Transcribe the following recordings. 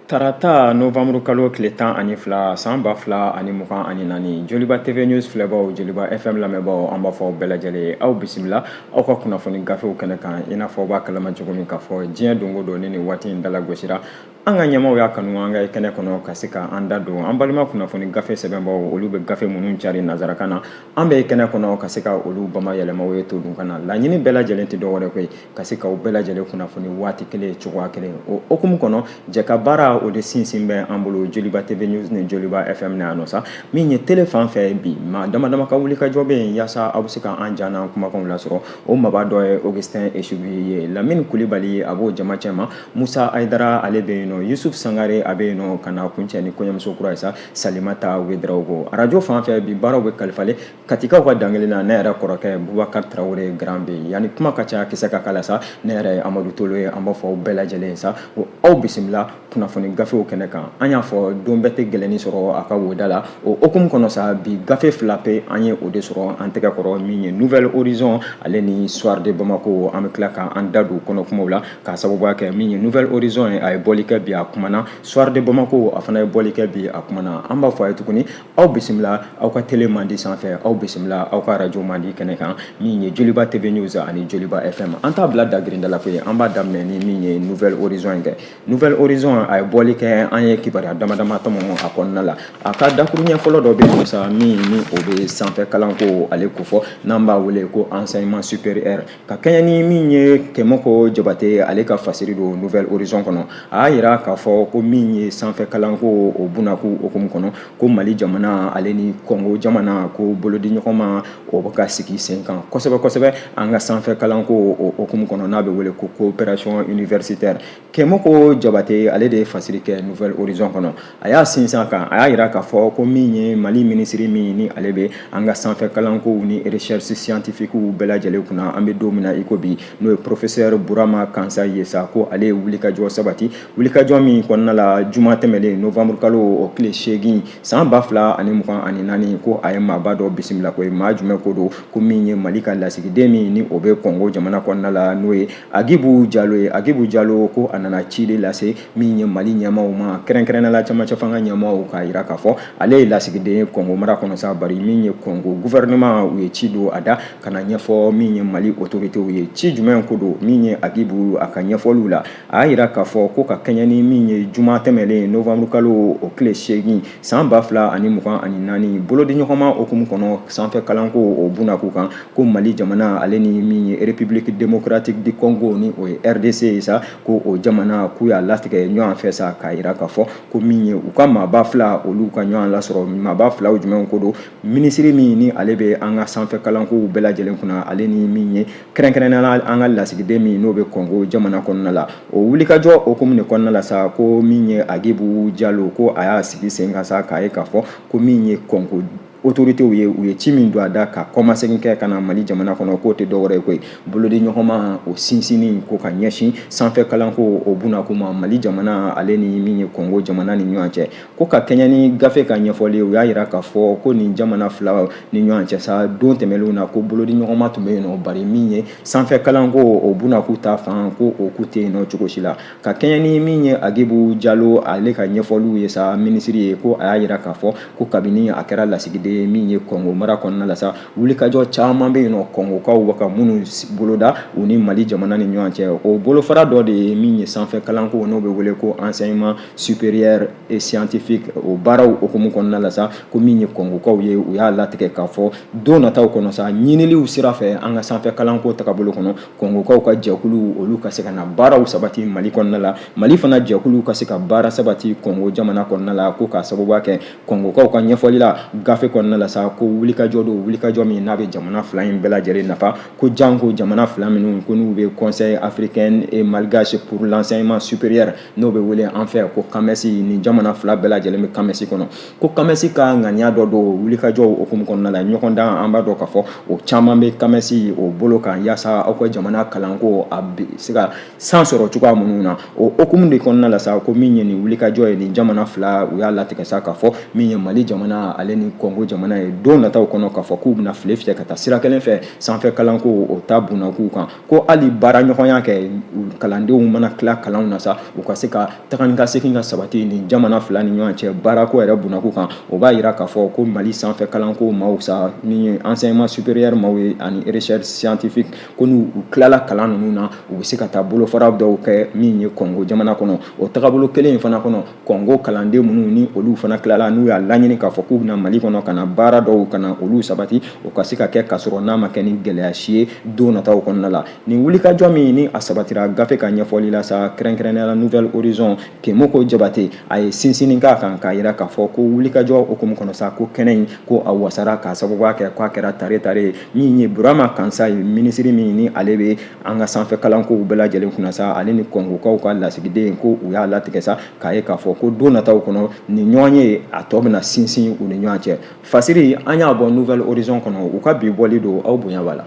Tarata novembre kalo tile 12 san 2024 Joliba TV News filɛbaw Joliba FM lamɛnbaw an b'a fɔ bɛɛ lajɛlen aw bisimila aw ka kunnafoni gafew kɛnɛ kan i n'a fɔ b'a kalama cogo min k'a fɔ diɲɛ dongo don ni waati in dala gosira an ka ɲɛmaw y'a kanu an ka kɛnɛ kɔnɔ ka se ka an da don an balima kunnafoni gafe sɛbɛnbaw olu bɛ gafe minnu cari nazarakan na an bɛ kɛnɛ kɔnɔ ka se ka olu bamayɛlɛmaw ye to dun kana laɲini bɛɛ lajɛlen tɛ dɔwɛrɛ koyi ka se ka u bɛɛ lajɛlen kunnafoni waati kelen cogoya kelen o hukumu kɔnɔ jɛ ka baara o de sinsin bɛ an bolo Joliba TV News ni Joliba FM na yan sa min ye tele fan fɛ bi ma dama dama ka wuli ka jɔ bɛ yen yaasa aw bɛ se ka an jan n'an kumakanw lasɔrɔ o mabaa dɔ ye Augustin Esubi ye Lamine Kulibali a b'o jama cɛ ma Musa Aidara ale bɛ yen nɔ Yusuf Sangare a bɛ yen nɔ ka na kuncɛ ni kɔɲɔmuso kura ye sa Salimata Wedraogo arajo fan fɛ bi baaraw bɛ kalifalen Katikaw ka dangeli na ne yɛrɛ kɔrɔkɛ Bubakar Traoré Grand bɛ yanni kuma ka ca kisɛ ka kala sa ne yɛrɛ Amadu Tolo ye an b'a fɔ aw bɛɛ lajɛlen sa aw bisimila kunnafoni gafew kɛnɛ kan an y'a fɔ don bɛɛ tɛ gɛlɛnni sɔrɔ a ka woda la o hukumu kɔnɔ sa bi gafe fila pe an ye o de sɔrɔ an tɛgɛ kɔrɔ min ye Nouvelle Horizon ale ni Soir de Bamako an bɛ tila ka an da don kɔnɔ kumaw la ka sababuya kɛ min ye Nouvelle Horizon a ye bɔli kɛ bi a kumana Soir de Bamako a fana ye bɔli kɛ bi a kumana an b'a fɔ a ye tuguni aw bisimila aw ka télé mandi sanfɛ aw bisimila aw ka radio mandi kɛnɛ kan min ye Joliba TV News ani Joliba FM an t'a bila dagirinda la koyi an b'a daminɛ ni min ye Nouvelle Horizon kɛ Nouvelle Horizon a ye bɔli kɛ an ye kibaruya damadama tɔmɔ a kɔnɔna la a ka dakuru ɲɛ fɔlɔ dɔ bɛ yen sa min ni o bɛ sanfɛ kalanko ale ko fɔ n'an b'a wele ko enseignement supérieur ka kɛɲɛ ni min ye Kɛmɔkɔ Jabate ale ka fasiri don Nouvelle Horizon kɔnɔ a y'a jira k'a fɔ ko min ye sanfɛ kalanko o bunako hukumu kɔnɔ ko Mali jamana ale ni Congo jamana ko bolodi ɲɔgɔnma o bɛ ka sigi sen kan kosɛbɛ kosɛbɛ an ka sanfɛ kalanko o hukumu kɔnɔ n'a bɛ wele ko coopération universitaire Kɛmɔkɔ Jabate ale de ye fasiri kɛ Nouvelle Horizon kɔnɔ a y'a sinsin kan a y'a jira k'a fɔ ko min ye Mali minisiri min ni ale bɛ an ka sanfɛ kalanko ni recherche scientifique bɛɛ lajɛlen kunna an bɛ don min na i ko bi n'o ye professeur Burama Kansa ye sa ko ale ye wulikajɔ sabati wulikajɔ min kɔnɔna la juma tɛmɛlen novembre kalo o tile 8 san 2024 ko a ye maaba dɔ bisimila ko ye maa jumɛn ko don ko min ye Mali ka lasigiden min ni o bɛ Congo jamana kɔnɔna la n'o ye Agibu Jalo ye Agibu Jalo ko a nana cili lase min ye Mali ɲɛmaaw ma kɛrɛnkɛrɛnnenya la camancɛ fanga ɲɛmaaw k'a jira k'a fɔ ale ye lasigiden ye Congo mara kɔnɔ sa bari min ye Congo gouvernement u ye ci don a da ka na ɲɛfɔ min ye Mali autorités ye ci jumɛn ko don min ye Agibu a ka ɲɛfɔliw la a y'a jira k'a fɔ ko ka kɛɲɛ ni min ye juma tɛmɛlen novembre kalo o tile 8 san 2024 bolodi ɲɔgɔnma hukumu kɔnɔ sanfɛ kalanko o bunako kan ko Mali jamana ale ni min ye République démocratique du Congo ni o ye RDC ye sa ko o jamana k'u y'a latigɛ ɲɔgɔn fɛ sa k'a jira k'a fɔ ko min ye u ka maaba fila olu ka ɲɔgɔn lasɔrɔ maaba filaw jumɛn ko don minisiri min ni ale bɛ an ka sanfɛ kalanko bɛɛ lajɛlen kunna ale ni min ye kɛrɛnkɛrɛnnenya an ka lasigiden min n'o bɛ Congo jamana kɔnɔna la o wulikajɔ hukumu de kɔnɔna la sa ko min ye Agibu Jalo ko a y'a sigi sen kan sa k'a ye k'a fɔ ko min ye Congo autorités u ye ci min don a da ka kɔmasegin kɛ ka na Mali jamana kɔnɔ k'o tɛ dɔwɛrɛ ye koyi bolodi ɲɔgɔnma o sinsinni ko ka ɲɛsin sanfɛ kalanko o bunako ma Mali jamana ale ni min ye Congo jamana ni ɲɔgɔn cɛ ko ka kɛɲɛ ni gafe ka ɲɛfɔli u y'a jira k'a fɔ ko nin jamana fila ni ɲɔgɔn cɛ sa don tɛmɛnlenw na ko bolodi ɲɔgɔnma tun bɛ yen nɔ bari min ye sanfɛ kalanko o bunako ta fan ko o ku tɛ yen nɔ cogo si la ka kɛɲɛ ni min ye Agibu Jalo ale ka ɲɛfɔliw ye sa minisiri ye ko a y'a jira k'a fɔ ko kabini a kɛra lasigiden min ye Congo mara kɔnɔna la sa wulikajɔ caman bɛ yen nɔ Congokaw bɛ ka minnu boloda u ni Mali jamana ni ɲɔgɔn cɛ o bolofara dɔ de ye min ye sanfɛ kalanko n'o bɛ wele ko enseignement supérieur et scientifique o baaraw hukumu kɔnɔna la sa ko min ye Congokaw ye u y'a latigɛ k'a fɔ don nataw kɔnɔ sa ɲiniliw sira fɛ an ka sanfɛ kalanko tagabolo kɔnɔ Congokaw ka jɛkulu olu ka se ka na baaraw sabati Mali kɔnɔna la Mali fana jɛkulu ka se ka baara sabati Congo jamana kɔnɔna la ko k'a sababuya kɛ Congokaw ka ɲɛfɔli la gafe kɔnɔna la sa ko wulikajɔ don wulikajɔ min n'a bɛ jamana fila in bɛɛ lajɛlen nafa ko janko jamana fila minnu ko n'u bɛ conseil africain et malgache pour l'enseignement supérieur n'o bɛ wele an fɛ ko CAMES ni jamana fila bɛɛ lajɛlen bɛ CAMES kɔnɔ ko CAMES ka ŋaniya dɔ don wulikajɔ hukumu kɔnɔna la ɲɔgɔndan an b'a dɔn k'a fɔ o caman bɛ CAMES o bolo kan yaasa aw ka jamana kalanko a bɛ se ka san sɔrɔ cogoya minnu na o hukumu de kɔnɔna la sa ko min ye nin wulikajɔ ye nin jamana fila u y'a latigɛ sa k'a fɔ min ye Mali jamana ale ni Congo jamana ye don nataw kɔnɔ k'a fɔ k'u bɛna file fiyɛ ka taa sira kelen fɛ sanfɛ kalanko o ta bunak'u kan ko hali baara ɲɔgɔnya kɛ kalandenw mana tila kalanw na sa u ka se ka taga ni ka segin ka sabati ni jamana fila ni ɲɔgɔn cɛ baarako yɛrɛ bunak'u kan o b'a yira k'a fɔ ko Mali sanfɛ kalanko maaw sa min ye enseignement supérieur maaw ye ani recherche scientifique ko n'u tilala kalan ninnu na u bɛ se ka taa bolofara dɔw kɛ min ye Congo jamana kɔnɔ o tagabolo kelen in fana kɔnɔ Congo kalanden minnu ni olu fana tilala n'u y'a laɲini k'a fɔ k'u bɛna Mali kɔnɔ ka na baara dɔw ka na olu sabati o ka se ka kɛ k'a sɔrɔ n'a ma kɛ ni gɛlɛya si ye don nataw kɔnɔna la nin wulikajɔ min ni a sabatira gafe ka ɲɛfɔli la sa kɛrɛnkɛrɛnnenya la Nouvelle Horizon Kemoko Jabate a ye sinsinni k'a kan k'a yira k'a fɔ ko wulikajɔ hukumu kɔnɔ sa ko kɛnɛ in ko a wasara k'a sababuya kɛ k'a kɛra tare ye min ye Burama Kansa ye minisiri min ni ale bɛ an ka sanfɛ kalankow bɛɛ lajɛlen kunna sa ale ni Kongokaw ka lasigiden ko u y'a latigɛ sa k'a ye k'a fɔ ko don nataw kɔnɔ ni ɲɔgɔn ye a tɔ bɛna sinsin u ni ɲɔgɔn cɛ fasiri an y'a bɔ Nouvelle Horizon kɔnɔ u ka bi bɔli don aw bonya b'a la.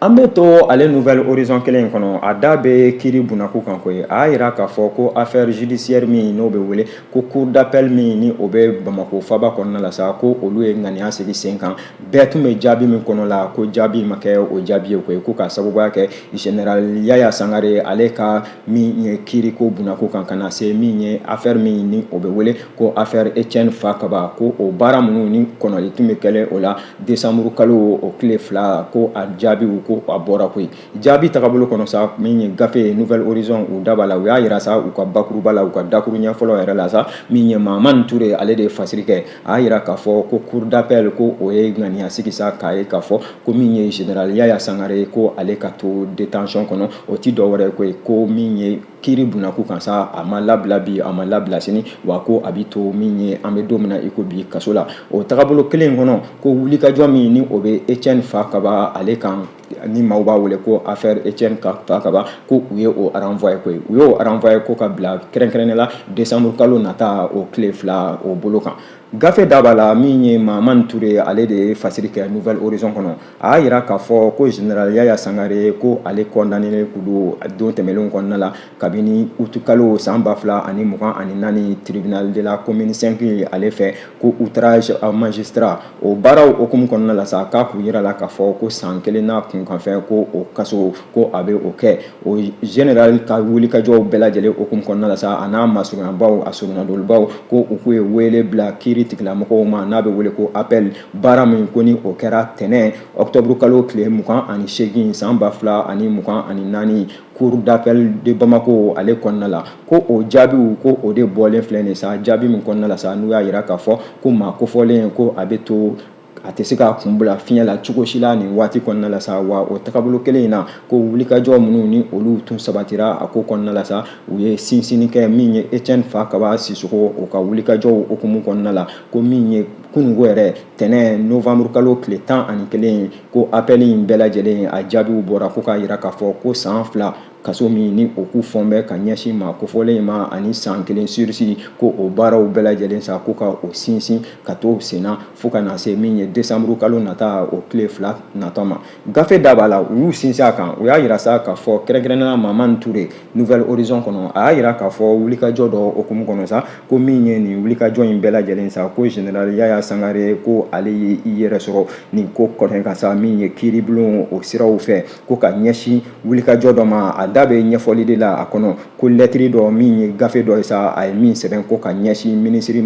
An bɛ to ale Nouvelle Horizon kelen in kɔnɔ a da bɛ kiiri bunako kan koyi a y'a jira k'a fɔ ko affaire judiciaire min n'o bɛ wele ko cour d'appel min ni o bɛ Bamako faba kɔnɔna la sa ko olu ye ŋaniya sigi sen kan bɛɛ tun bɛ jaabi min kɔnɔ la ko jaabi ma kɛ o jaabi ye koyi ko k'a sababuya kɛ général Yaya Sangare ale ka min ye kiiri ko bunako kan ka na se min ye affaire min ni o bɛ wele ko affaire Etienne Fakaba ko o baara minnu ni kɔnɔli tun bɛ kɛlɛ o la décembre kalo o tile fila ko a jaabiw ko a bɔra koyi jaabi tagabolo kɔnɔ sa min ye gafe Nouvelle Horizon u daba la u y'a yira sa u ka bakuruba la u ka dakuru ɲɛfɔlɔ yɛrɛ la sa min ye Mamani Ture ale de ye fasiri kɛ a y'a yira k'a fɔ ko cour d'appel ko o ye ŋaniya sigi sa k'a ye k'a fɔ ko min ye général Yaya Sangare ko ale ka to détention kɔnɔ o ti dɔ wɛrɛ koyi ko min ye kiiri bunako kan sa a ma labila bi a ma labila sini wa ko a bi to min ye an bɛ don min na i ko bi kaso la o tagabolo kelen kɔnɔ ko wulikajɔ min ni o bɛ Etienne Fakaba ale kan ni maaw b'a wele ko affaire Etienne Fakaba ko u ye o renvoyer koyi u y'o renvoyer ko ka bila kɛrɛnkɛrɛnnen la décembre kalo nata o tile fila o bolo kan gafe daba la min ye Mamani Ture ale de ye fasiri kɛ Nouvelle Horizon kɔnɔ a y'a yira k'a fɔ ko général Yaya Sangare ko ale condamné ku don don tɛmɛlenw kɔnɔna la kabini août kalo san 2024 tribunal de la commune 5 ye ale fɛ ko outrage à magistrat o baaraw hukumu kɔnɔna la sa k'a k'u yira la k'a fɔ ko san kelen n'a kunkanfɛ ko o kaso ko a bɛ o kɛ o général ka wulikajɔw bɛɛ lajɛlen hukumu kɔnɔna la sa a n'a masurunyabaaw a surunadolibaw ko u k'u ye wele bila kiiri tigilamɔgɔw ma n'a bɛ wele ko appel baara min ko ni o kɛra tɛnɛn octobre kalo tile 28 san 2024 cour d'appel de Bamako ale kɔnɔna la ko o jaabiw ko o de bɔlen filɛ nin sa jaabi min kɔnɔna la sa n'u y'a yira k'a fɔ ko maa kofɔlen ko a bɛ to a tɛ se k'a kun bila fiɲɛ la cogo si la nin waati kɔnɔna la sa wa o tagabolo kelen in na ko wulikajɔ minnu ni olu tun sabatira a ko kɔnɔna la sa u ye sinsinni kɛ min ye Etienne Fakaba Sisoko o ka wulikajɔw hukumu kɔnɔna la ko min ye kunungo yɛrɛ tɛnɛn novembre kalo tile 11 ko appel in bɛɛ lajɛlen a jaabiw bɔra ko k'a yira k'a fɔ ko san 2 kaso min ni o k'u fɔn bɛ ka ɲɛsin maa kofɔlen in ma ani san 1 sursis ko o baaraw bɛɛ lajɛlen sa ko ka o sinsin ka to senna fo ka na se min ye décembre kalo nata o tile 2 natɔ ma gafe da b'a la u y'u sinsin a kan u y'a yira sa k'a fɔ kɛrɛnkɛrɛnnenya Mamani Ture Nouvelle Horizon kɔnɔ a y'a yira k'a fɔ wulikajɔ dɔ hukumu kɔnɔ sa ko min ye nin wulikajɔ in bɛɛ lajɛlen sa ko général Yaya Sangare ko ale ye i yɛrɛ sɔrɔ nin ko kɔnɔ kan sa min ye kiiribulon o siraw fɛ ko ka ɲɛsin wulikajɔ dɔ ma a da bɛ ɲɛfɔli de la a kɔnɔ ko lɛtiri dɔ min ye gafe dɔ ye sa a ye min sɛbɛn ko ka ɲɛsin minisiri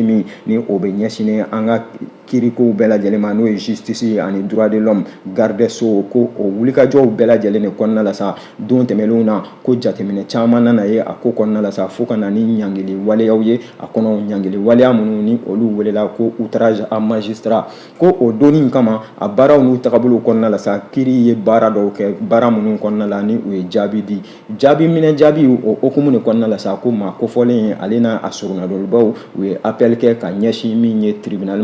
min ni o bɛ ɲɛsinen an ka kiirikow bɛɛ lajɛlen ma n'o ye justice ani droit de l'homme garde so ko o wulikajɔw bɛɛ lajɛlen de kɔnɔna la sa don tɛmɛlenw na ko jateminɛ caman nana ye a ko kɔnɔna la sa fo ka na ni ɲangili waleyaw ye a kɔnɔ ɲangili waleya minnu ni olu welela ko outrage à magistrat ko o donni kama a baaraw n'u tagabolo kɔnɔna la sa kiiri ye baara dɔw kɛ baara minnu kɔnɔna la ni u ye jaabi di jaabi minɛ jaabi o hukumu de kɔnɔna la sa ko maa kofɔlen ale n'a a surunadolibaw u ye appel kɛ ka ɲɛsin min ye tribunal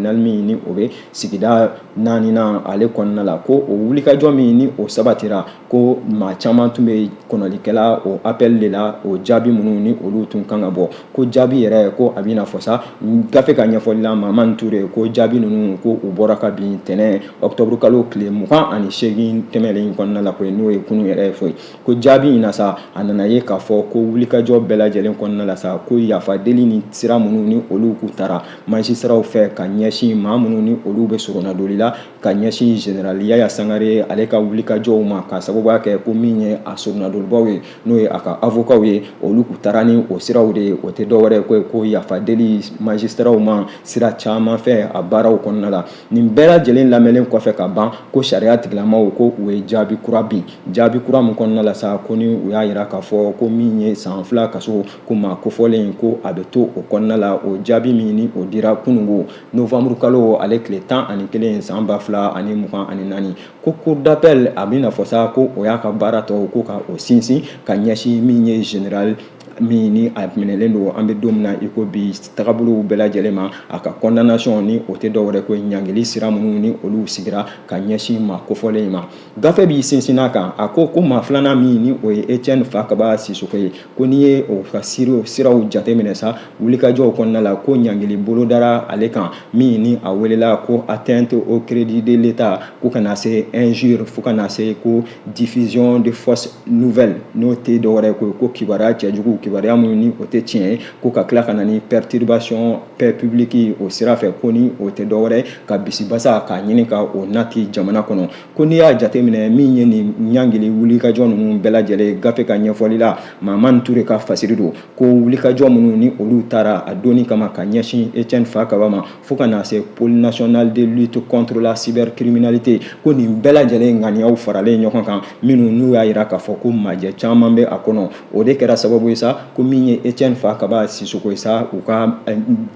tribunal min ni o be sigida naani na ale kɔnɔna la ko o wulikajɔ min ni o sabatira ko maa caman tun bɛ kɔnɔlikɛla o appel de la o jaabi minnu ni olu tun kan ka bɔ ko jaabi yɛrɛ ko a bɛna fɔ sa gafe ka ɲɛfɔli la Mamani Ture ko jaabi ninnu ko u bɔra ka bin tɛnɛn octobre kalo tile 28 tɛmɛlen kɔnɔna la koyi n'o ye kunun yɛrɛ fɔ ko jaabi in na sa a nana ye k'a fɔ ko wulikajɔ bɛɛ lajɛlen kɔnɔna la sa ko yafadeli ni sira minnu ni olu k'u taara magistratw fɛ ka ɲɛsin maa minnu ni olu bɛ soronnadoli la ka ɲɛsin général Yaya Sangare ale ka wulikajɔw ma ka sababuya kɛ ko min ye a soronnadolibaw ye n'o ye a ka avocat ye olu k'u taara ni o siraw de ye o tɛ dɔwɛrɛ ko yafadeli magistratw ma sira caman fɛ a baaraw kɔnɔna la nin bɛɛ lajɛlen lamɛnlen kɔfɛ ka ban ko sariya tigilamaw ko u ye jaabi kura bin jaabi kura min kɔnɔna la sa ko ni u y'a yira k'a fɔ ko min ye san 2 kaso ko maa kofɔlen ko a bɛ to o kɔnɔna la o jaabi min ni o dira kunungo novembre kalo ale tile 11 san 2024 ko cour d'appel a bɛna fɔ sa ko o y'a ka baara tɔ ko ka o sinsin ka ɲɛsin min ye général min ni a minɛlen don an bɛ don min na i ko bi tagabolow bɛɛ lajɛlen ma a ka condamnation ni o tɛ dɔwɛrɛ ko ɲangili sira minnu ni olu sigira ka ɲɛsin maa kofɔlen ma gafe b'i sinsinna kan a ko maa filanan min ni o ye Etienne Fakaba Sisoko ye ko n'i ye o ka siraw jateminɛ sa wulikajɔw kɔnɔna la ko ɲangili bolo dara ale kan min ni a welela ko atteinte au crédit de l'État ko kana se injure fo kana se ko diffusion de fausses nouvelles n'o tɛ dɔwɛrɛ ko kibaruya cɛjugu kibaruya minnu ni o tɛ tiɲɛ ye ko ka tila ka na ni perturbation paix publique o sira fɛ ko ni o tɛ dɔwɛrɛ ka bisibasa k'a ɲini ka o nati jamana kɔnɔ ko n'i y'a jateminɛ min ye nin ɲangili wulikajɔ ninnu bɛɛ lajɛlen gafe ka ɲɛfɔli la Mamani Ture ka fasiri don ko wulikajɔ minnu ni olu taara a donni kama ka ɲɛsin Etienne Fakaba ma fo ka na se pôle national de lutte contre la cybercriminalité ko nin bɛɛ lajɛlen ŋaniyaw faralen ɲɔgɔn kan minnu n'u y'a yira k'a fɔ ko majɛ caman bɛ a kɔnɔ o de kɛra sababu ye sa ko min ye Etienne Fakaba Sisoko ye sa u ka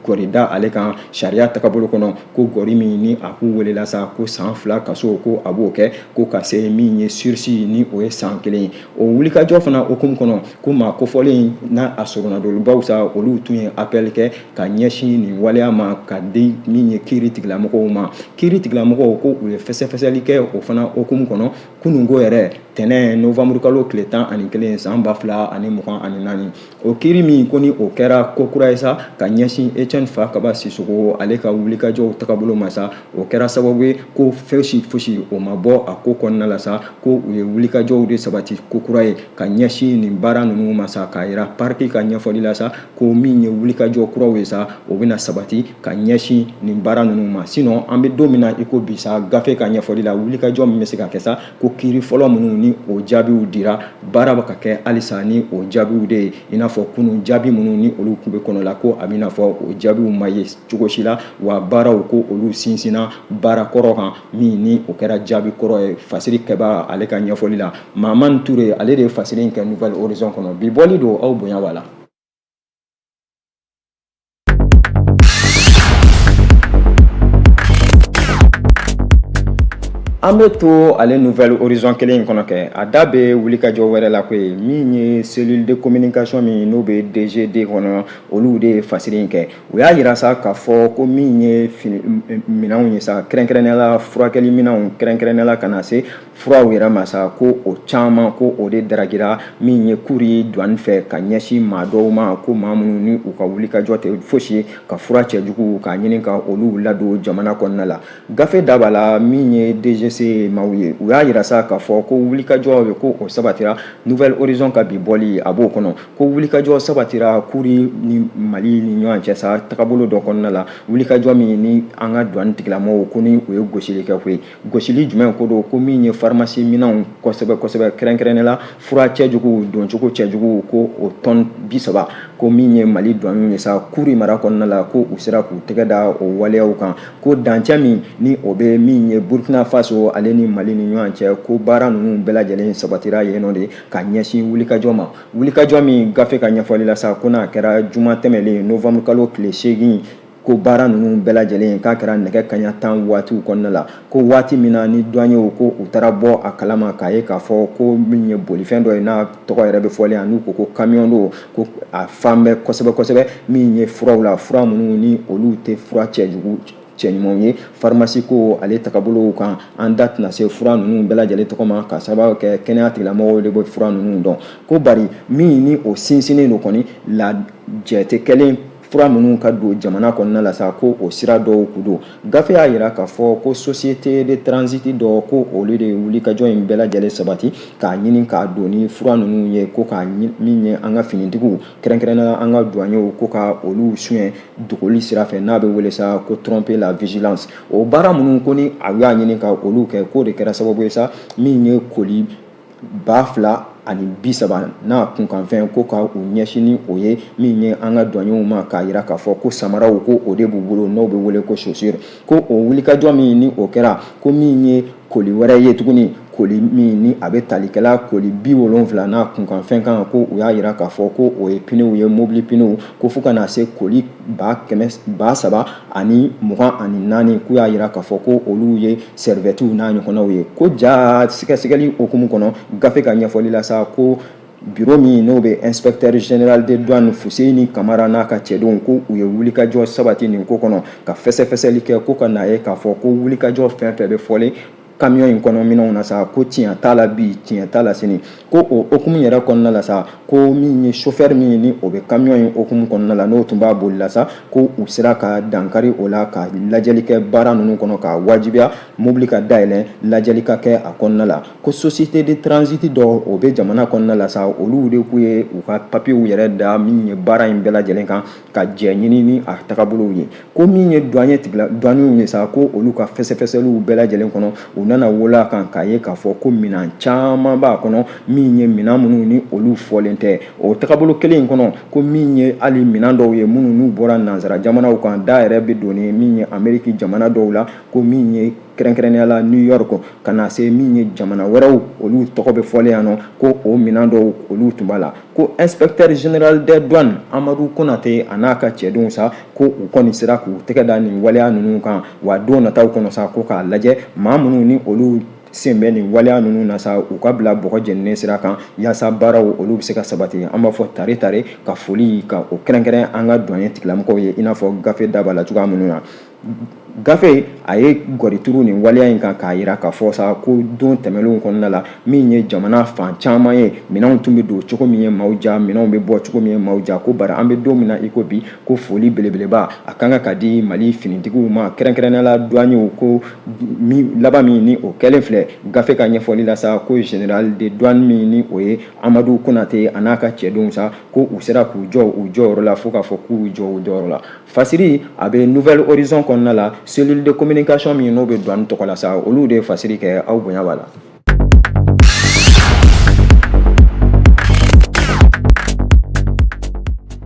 gɔri da ale kan sariya tagabolo kɔnɔ ko gɔri min ni a k'u welela sa ko san 2 kaso ko a b'o kɛ ko ka se min ye sursis ni o ye san 1 o wulikajɔ fana hukumu kɔnɔ ko maa kofɔlen n'a a soronnadolibaw sa olu tun ye appel kɛ ka ɲɛsin nin waleya ma ka di min ye kiiri tigilamɔgɔw ma kiiri tigilamɔgɔw ko u ye fɛsɛfɛsɛli kɛ o fana hukumu kɔnɔ kunungo yɛrɛ tɛnɛn novembre kalo tile 11 san 2024 o kiiri min ko ni o kɛra ko kura ye sa ka ɲɛsin Etienne Fakaba Sisoko ale ka wulikajɔw tagabolo ma sa o kɛra sababu ye ko fosi o ma bɔ a ko kɔnɔna la sa ko u ye wulikajɔw de sabati ko kura ye ka ɲɛsin nin baara ninnu ma sa k'a yira parti ka ɲɛfɔli la sa ko min ye wulikajɔ kuraw ye sa o bɛna sabati ka ɲɛsin nin baara ninnu ma sinon an bɛ don min na i ko bi sa gafe ka ɲɛfɔli la wulikajɔ min bɛ se ka kɛ sa ko kiiri fɔlɔ minnu ni o jaabiw dira baara bɛ ka kɛ halisa ni o jaabiw de ye i n'a fɔ kunun jaabi minnu ni olu tun bɛ kɔnɔ la ko a bɛna fɔ o jaabiw ma ye cogo si la wa baaraw ko olu sinsinna baara kɔrɔ kan min ni o kɛra jaabi kɔrɔ ye fasiri kɛba ale ka ɲɛfɔli la Mamani Ture ale de ye fasiri in kɛ Nouvelle Horizon kɔnɔ bi bɔli don aw bonya b'a la. An bɛ to ale Nouvelle Horizon kelen in kɔnɔ kɛ a da bɛ wulikajɔ wɛrɛ la koyi min ye cellule de communication min n'o bɛ DGD kɔnɔ olu de ye fasiri in kɛ u y'a yira sa k'a fɔ ko min ye minɛnw ye sa kɛrɛnkɛrɛnnenya la furakɛli minɛnw kɛrɛnkɛrɛnnenya la ka na se furaw yɛrɛ ma sa ko o caman ko o de daragira min ye kuri douane fɛ ka ɲɛsin maa dɔw ma ko maa minnu ni u ka wulikajɔ tɛ fosi ye ka fura cɛjugu k'a ɲini ka olu ladon jamana kɔnɔna la gafe da b'a la min ye DGC maaw ye u y'a yira sa k'a fɔ ko wulikajɔ bɛ ko o sabatira Nouvelle Horizon ka bi bɔli a b'o kɔnɔ ko wulikajɔ sabatira kuri ni Mali ni ɲɔgɔn cɛ sa tagabolo dɔ kɔnɔna la wulikajɔ min ni an ka douane tigilamɔgɔw ko ni o ye gosili kɛ ko ye gosili jumɛn ko don ko min ye pharmacie minɛnw kosɛbɛ kɛrɛnkɛrɛnnen la fura cɛjugu doncogo cɛjugu ko o tɔn 30 ko min ye Mali douane ye sa kuri mara kɔnɔna la ko u sera k'u tɛgɛ da o waleyaw kan ko dancɛ min ni o bɛ min ye Burkina Faso ale ni Mali ni ɲɔgɔn cɛ ko baara ninnu bɛɛ lajɛlen sabatira yen nɔ de ka ɲɛsin wulikajɔ ma wulikajɔ min gafe ka ɲɛfɔli la sa ko n'a kɛra juma tɛmɛlen novembre kalo tile 8 ko baara ninnu bɛɛ lajɛlen k'a kɛra nɛgɛ kaɲa 10 waatiw kɔnɔna la ko waati min na ni douaniers ko u taara bɔ a kalama k'a ye k'a fɔ ko min ye bolifɛn dɔ ye n'a tɔgɔ yɛrɛ bɛ fɔlen yan n'u ko camion don ko a fan bɛ kosɛbɛ min ye furaw la fura minnu ni olu tɛ fura cɛjugu cɛɲumanw ye pharmacie ko ale tagabolo kan an da tɛna se fura ninnu bɛɛ lajɛlen tɔgɔ ma ka sababu kɛ kɛnɛya tigilamɔgɔw de bɛ fura ninnu dɔn ko bari min ni o sinsinnen don kɔni la jɛ tɛ kelen fura minnu ka don jamana kɔnɔna la sa ko o sira dɔw ku don gafe y'a yira k'a fɔ ko société de transit dɔ ko olu de wulikajɔ in bɛɛ lajɛlen sabati k'a ɲini k'a don ni fura ninnu ye ko k'a min ye an ka finitigiw kɛrɛnkɛrɛnnenya an ka douaniers ko ka olu suɲɛ dogoli sira fɛ n'a bɛ wele sa ko tromper la vigilance o baara minnu ko ni a y'a ɲini ka olu kɛ k'o de kɛra sababu ye sa min ye koli 2000 ani 30 n'a kunkanfɛn ko ka u ɲɛsin ni o ye min ye an ka douaniers ma k'a yira k'a fɔ ko samaraw ko o de b'u bolo n'o bɛ wele ko chaussure ko o wulikajɔ min ni o kɛra ko min ye koli wɛrɛ ye tuguni koli min ni a bɛ talikɛla koli 70 n'a kunkanfɛn kan ko u y'a yira k'a fɔ ko o ye pneus ye mobili pneus ko fo ka na se koli 300 ani 24 k'u y'a yira k'a fɔ ko olu ye serviettes n'a ɲɔgɔnnaw ye ko ja sɛgɛsɛgɛli hukumu kɔnɔ gafe ka ɲɛfɔli la sa ko bureau min n'o bɛ inspecteur général des douanes Fuseni Kamara n'a ka cɛdenw ko u ye wulikajɔ sabati nin ko kɔnɔ ka fɛsɛfɛsɛli kɛ ko ka na ye k'a fɔ ko wulikajɔ fɛn fɛn bɛ fɔlen camion in kɔnɔ minɛnw na sa ko tiɲɛ t'a la bi tiɲɛ t'a la sini ko o hukumu yɛrɛ kɔnɔna la sa ko min ye chauffeur min ni o bɛ camion in hukumu kɔnɔna la n'o tun b'a boli la sa ko u sera ka dankari o la ka lajɛli kɛ baara ninnu kɔnɔ ka wajibiya mobili ka dayɛlɛ lajɛli ka kɛ a kɔnɔna la ko société de transit dɔ o bɛ jamana kɔnɔna la sa olu de k'u ye u ka papiyew yɛrɛ da min ye baara in bɛɛ lajɛlen kan ka jɛ ɲini ni a tagabolow ye ko min ye douaniers ye sa ko olu ka fɛsɛfɛsɛliw bɛɛ lajɛlen kɔnɔ u nana wolo kan k'a ye k'a fɔ ko minɛn caman b'a kɔnɔ min ye minɛn minnu ni olu fɔlen tɛ o tagabolo kelen in kɔnɔ ko min ye hali minɛn dɔw ye minnu n'u bɔra nanzara jamanaw kan da yɛrɛ bɛ don ni min ye Amérique jamana dɔw la ko min ye kɛrɛnkɛrɛnnenya la New York ka na se min ye jamana wɛrɛw olu tɔgɔ bɛ fɔlen yan nɔ ko o minɛn dɔw olu tun b'a la ko inspecteur général des douanes Amadu Konate a n'a ka cɛdenw sa ko u kɔni sera k'u tɛgɛ da nin waleya ninnu kan wa don nataw kɔnɔ sa ko k'a lajɛ maa minnu ni olu sen bɛ nin waleya ninnu na sa u ka bila bɔgɔ jɛninen sira kan yaasa baaraw olu bɛ se ka sabati an b'a fɔ tare tare ka foli ka o kɛrɛnkɛrɛn an ka douanier tigilamɔgɔw ye i n'a fɔ gafe da b'a la cogoya minnu na gafe a ye gɔrituru nin waleya in kan k'a yira k'a fɔ sa ko don tɛmɛnlenw kɔnɔna la min ye jamana fan caman ye minɛnw tun bɛ don cogo min ye maaw ja minɛnw bɛ bɔ cogo min ye maaw ja ko bari an bɛ don min na i ko bi ko foli belebeleba a kan ka di Mali finitigiw ma kɛrɛnkɛrɛnnenya la douaniers ko laban min ni o kɛlen filɛ gafe ka ɲɛfɔli la sa ko général de douane min ni o ye Amadu Konate a n'a ka cɛdenw sa ko u sera k'u jɔ u jɔyɔrɔ la fo k'a fɔ k'u jɔ u jɔyɔrɔ la fasiri a bɛ Nouvelle Horizon kɔnɔna la cellule de communication min n'o bɛ douane tɔgɔ la sa olu de fasiri kɛ aw bonya b'a la.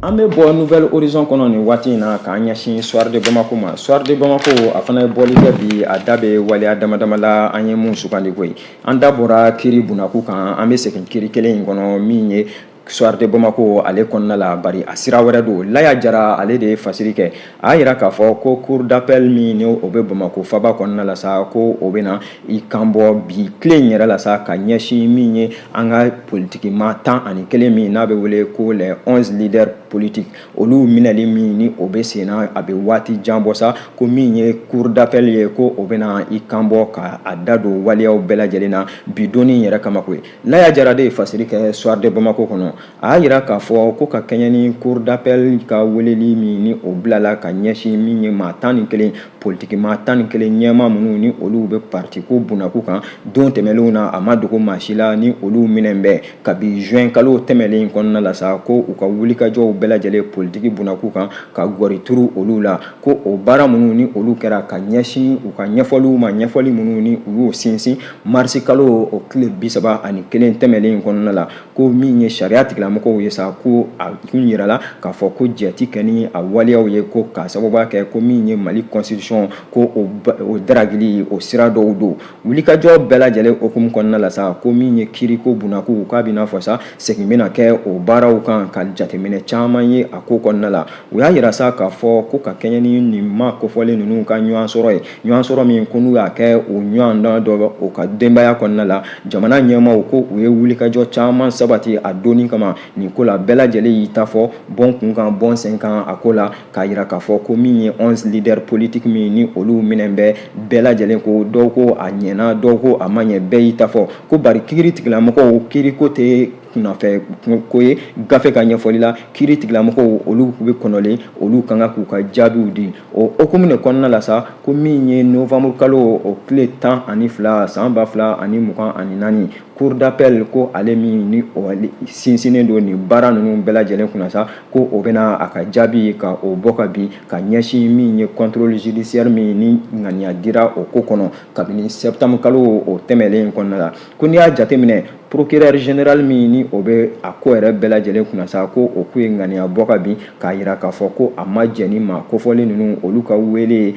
An bɛ bɔ Nouvelle Horizon kɔnɔ nin waati in na k'an ɲɛsin Soir de Bamako ma. Soir de Bamako a fana ye bɔli kɛ bi a da bɛ waleya damadama la an ye mun sugandi koyi. An da bɔra kiri Bunaku kan an bɛ segin kiri kelen in kɔnɔ min ye Soir de Bamako ale kɔnɔna la bari a sira wɛrɛ don Laya Jara ale de ye fasiri kɛ a yira k'a fɔ ko cour d'appel min ni o bɛ Bamako faba kɔnɔna la sa ko o bɛ na i kan bɔ bi tile in yɛrɛ la sa ka ɲɛsin min ye an ka politiki maa 11 min n'a bɛ wele ko les 11 leaders politiques olu minɛli min ni o bɛ sen na a bɛ waati jan bɔ sa ko min ye cour d'appel ye ko o bɛ na i kan bɔ ka a da don waleyaw bɛɛ lajɛlen na bi donni yɛrɛ kama koyi Laya Jara de ye fasiri kɛ Soir de Bamako kɔnɔ a yira k'a fɔ ko ka kɛɲɛ ni cour d'appel ka weleli min ni o bilala ka ɲɛsin min ye maa 11 politiki maa 11 ɲɛma minnu ni olu bɛ parti ko Bunaku kan don tɛmɛnlenw na a ma dogo maa si la ni olu minɛn bɛɛ kabi juin kalo tɛmɛnlen kɔnɔna la sa ko u ka wulikajɔw bɛɛ lajɛlen politiki Bunaku kan ka gɔrituru olu la ko o baara minnu ni olu kɛra ka ɲɛsin u ka ɲɛfɔliw ma ɲɛfɔli minnu ni u y'o sinsin marisi kalo o tile 31 tɛmɛnlen kɔnɔna la ko min ye sariya tigilamɔgɔw ye sa ko a kun yirala k'a fɔ ko jɛti kɛ ni a waleyaw ye ko k'a sababuya kɛ ko min ye Mali constitution ko o daragili o sira dɔw don wulikajɔ bɛɛ lajɛlen hukumu kɔnɔna la sa ko min ye kiri ko Bunaku k'a bɛna fɔ sa segin bɛna kɛ o baaraw kan ka jateminɛ caman ye a ko kɔnɔna la u y'a yira sa k'a fɔ ko ka kɛɲɛ ni nin ma kofɔlen ninnu ka ɲɔgɔn sɔrɔ ye ɲɔgɔn sɔrɔ min ko n'u y'a kɛ o ɲɔgɔn dɔ o ka denbaya kɔnɔna la jamana ɲɛmaaw ko u ye wulikajɔ caman sabati a donni kama nin ko la bɛɛ lajɛlen y'i ta fɔ bon kunkan bon sen kan a ko la k'a yira k'a fɔ ko min ye 11 leader politique min ni olu minɛn bɛ bɛɛ lajɛlen ko dɔw ko a ɲɛna dɔw ko a ma ɲɛ bɛɛ y'i ta fɔ ko bari kiiri tigilamɔgɔw kiiri ko tɛ kunafɛ ko ye gafe ka ɲɛfɔli la kiiri tigilamɔgɔw olu bɛ kɔnɔlen olu kan ka k'u ka jaabiw di o hukumu de kɔnɔna la sa ko min ye novembre kalo o tile 12 san 2024 cour d'appel ko ale min ni o sinsinnen don nin baara ninnu bɛɛ lajɛlen kunna sa ko o bɛna a ka jaabi ka o bɔ ka bin ka ɲɛsin min ye contrôle judiciaire min ni ŋaniya dira o ko kɔnɔ kabini septembre kalo o tɛmɛlen kɔnɔna la ko n'i y'a jateminɛ procureur général min ni o bɛ a ko yɛrɛ bɛɛ lajɛlen kunna sa ko o ko ye ŋaniya bɔ ka bin k'a yira k'a fɔ ko a ma jɛn ni ma kofɔlen ninnu olu ka wele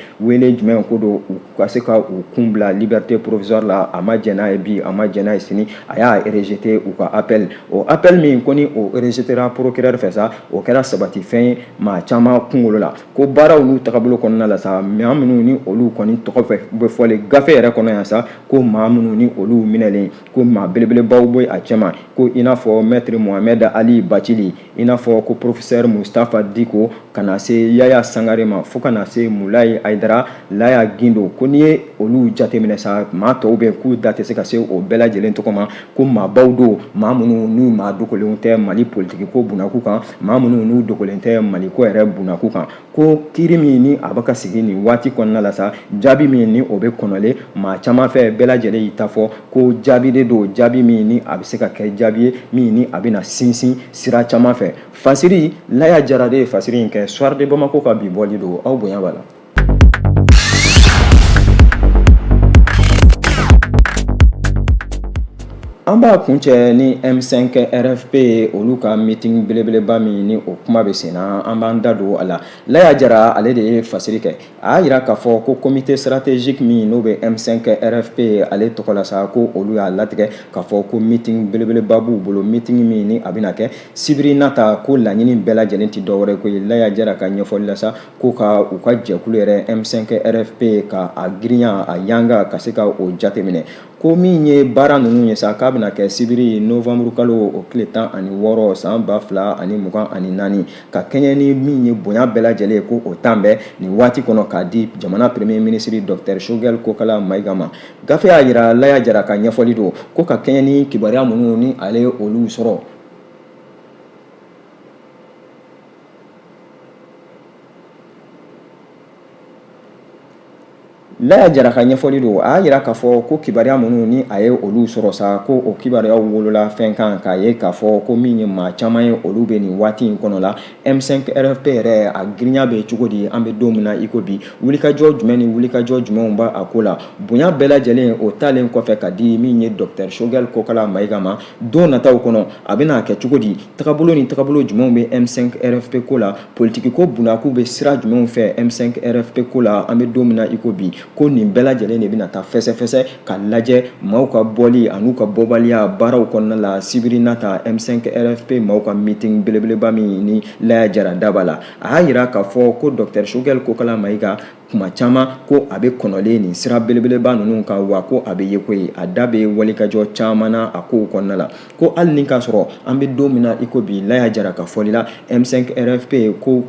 jumɛn ko don u ka se ka u kun bila liberté provisoire la a ma jɛn n'a ye bi a ma jɛn n'a ye sini a y'a rejeté u ka appel o appel min ko ni o rejetera procureur fɛ sa o kɛra sabatifɛn ye maa caman kunkolo la ko baaraw n'u tagabolo kɔnɔna la sa maa minnu ni olu kɔni tɔgɔ bɛ fɔlen gafe yɛrɛ kɔnɔ yan sa ko maa minnu ni olu minɛlen ko maa belebelebaw bɔ a cɛma ko i n'a fɔ maître Mohamed Ali Bacili i n'a fɔ ko professeur Mustafa Diko kana se Yaya Sangare ma fo kana se Mulayi Aidara Laya Gindo ko n'i ye olu jateminɛ sa maa tɔw bɛ k'u da tɛ se ka se o bɛɛ lajɛlen tɔgɔ ma ko maabaw don maa minnu n'u maa dogolenw tɛ Mali politique ko bunako kan maa minnu n'u dogolen tɛ Mali ko yɛrɛ bunako kan ko kiiri min ni a bɛ ka sigi nin waati kɔnɔna la sa jaabi min ni o bɛ kɔnɔlen maa caman fɛ bɛɛ lajɛlen y'i ta fɔ ko jaabi de don jaabi min ni a bɛ se ka kɛ jaabi ye min ni a bɛ na sinsin sira caman fɛ fasiri Laya Jara de ye fasiri in kɛ soir de Bamako ka bi bɔli don aw bonya b'a la. An b'a kuncɛ ni M5 RFP olu ka meeting belebeleba min ni o kuma bɛ sen na an b'an da don a la Laya Jara ale de ye fasiri kɛ a y'a yira k'a fɔ ko comité stratégique min n'o bɛ M5 RFP ale tɔgɔ la sa ko olu y'a latigɛ k'a fɔ ko meeting belebeleba b'u bolo meeting min ni a bɛna kɛ sibiri nata ko laɲini bɛɛ lajɛlen tɛ dɔwɛrɛ ko ye Laya Jara ka ɲɛfɔli la sa ko ka u ka jɛkulu yɛrɛ M5 RFP ka a girinya a yanga ka se ka o jateminɛ ko min ye baara ninnu ye sa k'a bɛna kɛ sibiri novembre kalo o tile 16 san 2024 ka kɛɲɛ ni min ye bonya bɛɛ lajɛlen ye ko o tan bɛɛ nin waati kɔnɔ k'a di jamana premier ministre Dr Choguel Kokala Mayiga ma gafe y'a yira Laya Jara ka ɲɛfɔli don ko ka kɛɲɛ ni kibaruya minnu ni ale olu sɔrɔ Laya Jara ka ɲɛfɔli don a y'a yira k'a fɔ ko kibaruya minnu ni a ye olu sɔrɔ sa ko o kibaruyaw wolola fɛn kan k'a ye k'a fɔ ko min ye maa caman ye olu bɛ nin waati in kɔnɔ la M5 RFP yɛrɛ a girinya bɛ cogo di an bɛ don min na i ko bi wulikajɔ jumɛn ni wulikajɔ jumɛnw b'a ko la bonya bɛɛ lajɛlen o talen kɔfɛ ka di min ye Dr Choguel Kokala Mayiga ma don nataw kɔnɔ a bɛna kɛ cogo di tagabolo ni tagabolo jumɛnw bɛ M5 RFP ko la politique ko bunako bɛ sira jumɛnw fɛ M5 RFP ko la an bɛ don min na i ko bi ko nin bɛɛ lajɛlen de bɛna taa fɛsɛfɛsɛ ka lajɛ maaw ka bɔli an'u ka bɔbaliya baaraw kɔnɔna la sibiri nata M5 RFP maaw ka meeting belebeleba min ni Laya Jara daba la a y'a yira k'a fɔ ko Dr Choguel Kokala Mayiga kuma caman ko a bɛ kɔnɔlen nin sira belebeleba ninnu kan wa ko a bɛ ye ko ye a da bɛ walikajɔ caman na a kow kɔnɔna la ko hali ni k'a sɔrɔ an bɛ don min na i ko bi Laya Jara ka fɔli la M5 RFP ko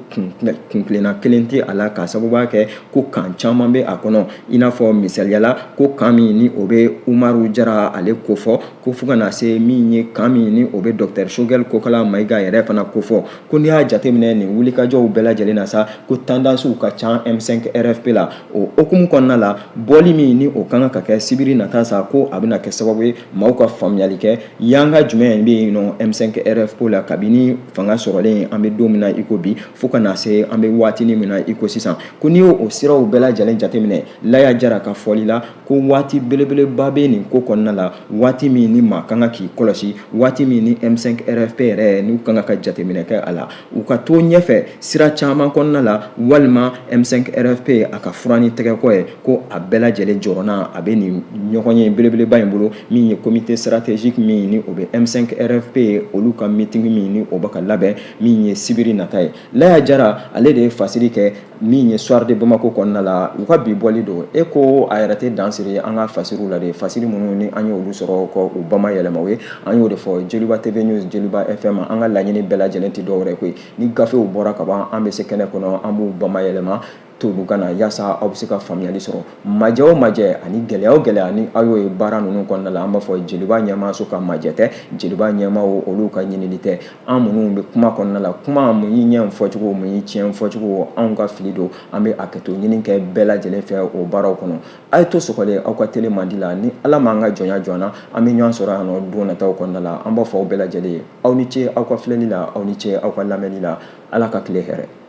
kuntilenna kelen tɛ a la k'a sababuya kɛ ko kan caman bɛ a kɔnɔ i n'a fɔ misaliyala ko kan min ni o bɛ Umaru Jara ale ko fɔ ko fo ka na se min ye kan min ni o bɛ Dr Choguel Kokala Mayiga yɛrɛ fana ko fɔ ko n'i y'a jateminɛ nin wulikajɔw bɛɛ lajɛlen na sa ko tendances ka ca M5 RFP la o hukumu kɔnɔna la bɔli min ni o kan ka kɛ sibiri nata sa ko a bɛna kɛ sababu ye maaw ka faamuyali kɛ yanga jumɛn bɛ yen nɔ M5 RFP la kabini fanga sɔrɔlen an bɛ don min na i ko bi fo ka na se an bɛ waatinin min na i ko sisan ko n'i y'o siraw bɛɛ lajɛlen jateminɛ Laya Jara ka fɔli la ko waati belebeleba bɛ nin ko kɔnɔna la waati min ni maa kan ka k'i kɔlɔsi waati min ni M5 RFP yɛrɛ n'u kan ka jateminɛ kɛ a la u ka to ɲɛfɛ sira caman kɔnɔna la walima M5 RFP RFP a ka furani tɛgɛ kɔ ye ko a bɛɛ lajɛlen jɔrɔna a bɛ nin ɲɔgɔn ye belebeleba in bolo min ye comité stratégique min ni o bɛ M5 RFP olu ka meeting min ni o bɛ ka labɛn min ye sibiri nata ye Laya Jara ale de ye fasiri kɛ min ye soir de Bamako kɔnɔna la u ka bi bɔli don e ko a yɛrɛ tɛ dansiri an ka fasiriw la de fasiri minnu ni an y'olu sɔrɔ ko u bama yɛlɛma o ye an y'o de fɔ Jeliba TV News Jeliba FM an ka laɲini bɛɛ lajɛlen tɛ dɔwɛrɛ koyi ni gafew bɔra ka ban an bɛ se kɛnɛ kɔnɔ an b'u bama yɛlɛma tolu kana yaasa aw bɛ se ka faamuyali sɔrɔ majɛ o majɛ ani gɛlɛya o gɛlɛya ni aw y'o ye baara ninnu kɔnɔna la an b'a fɔ Jeliba ɲɛmaaso ka majɛ tɛ Jeliba ɲɛmaaw olu ka ɲinini tɛ an minnu bɛ kuma kɔnɔna la kuma mun y'i ɲɛ fɔcogo mun y'i tiɲɛ fɔcogo anw ka fili don an bɛ a kɛto ɲini kɛ bɛɛ lajɛlen fɛ o baaraw kɔnɔ a ye to sɔgɔlen aw ka télé mandi la ni Ala m'an ka jɔnya jɔ an na an bɛ ɲɔgɔn sɔrɔ yan nɔ don nataw kɔnɔna la an b'a fɔ aw bɛɛ lajɛlen aw ni ce aw ka filɛli la aw ni ce aw ka lamɛnni la Ala ka tile hɛrɛ